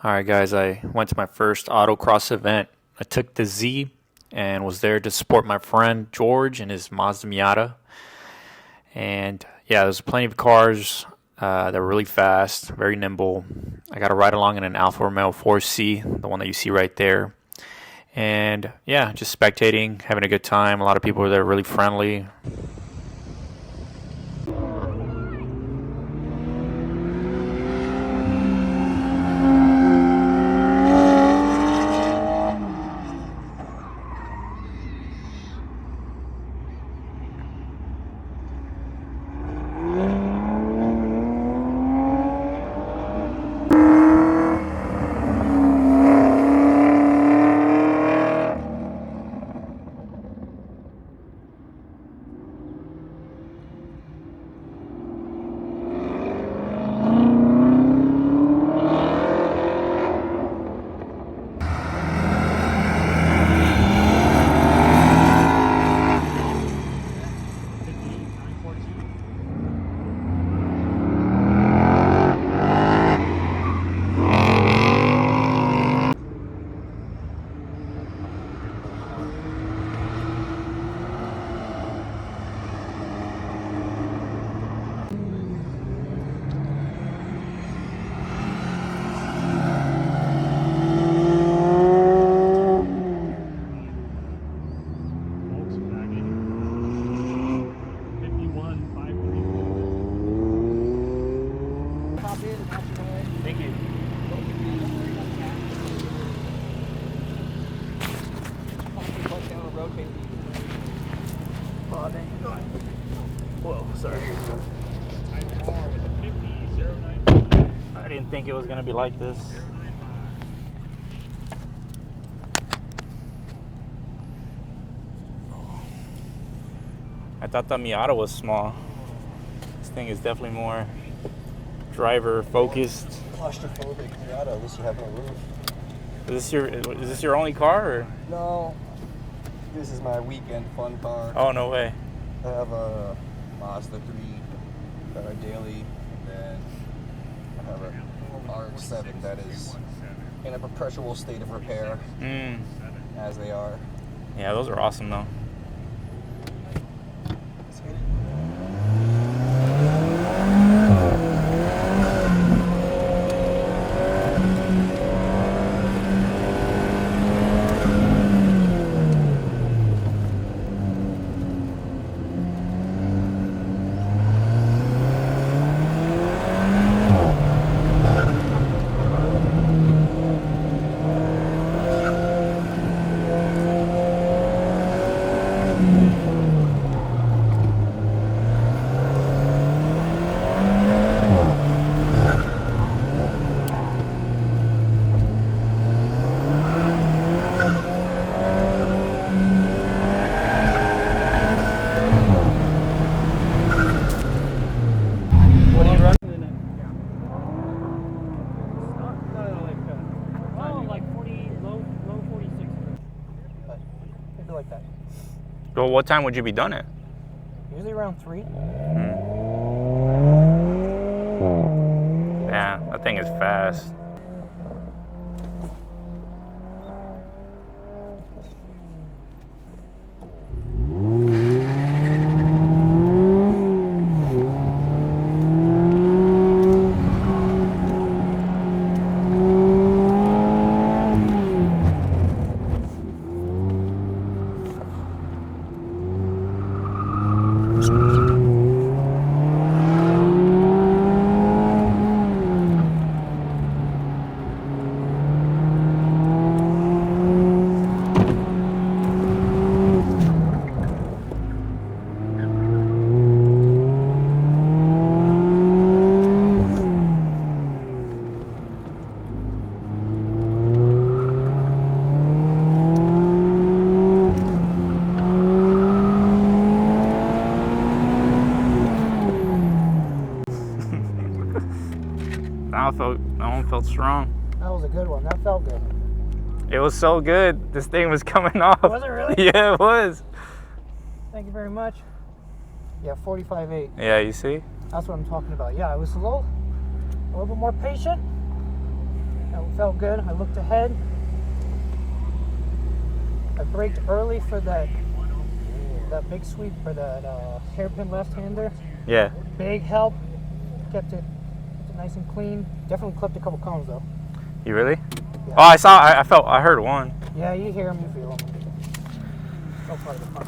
All right, guys, I went to my first autocross event. I took the Z and was there to support my friend George and his Mazda Miata. And yeah, there's plenty of cars that were really fast, very nimble. I got to ride along in an Alfa Romeo 4C, the one that you see right there. And yeah, just spectating, having a good time. A lot of people were there, really friendly. Thank you. Whoa, sorry. I didn't think it was going to be like this. I thought the Miata was small. This thing is definitely more driver focused. Claustrophobic Miata, at least you have no roof. Is this your only car, or? No, this is my weekend fun car. Oh, no way. I have a Mazda 3 that I daily, and then I have a RX-7 that is in a perpetual state of repair, as they are. Yeah, those are awesome though. Like that. Well, what time would you be done at? Usually around 3. Yeah, that thing is fast. That one felt strong. That was a good one. That felt good. It was so good. This thing was coming off. Was it really? Yeah, it was. Thank you very much. Yeah, 45.8. Yeah, you see? That's what I'm talking about. Yeah, I was a little bit more patient. Felt good. I looked ahead. I braked early for that big sweep for that hairpin left-hander. Yeah. Big help. Kept it nice and clean. Definitely clipped a couple cones though. You really? Yeah. Oh, I heard one. Yeah, you hear them, you feel them. No part of the fun.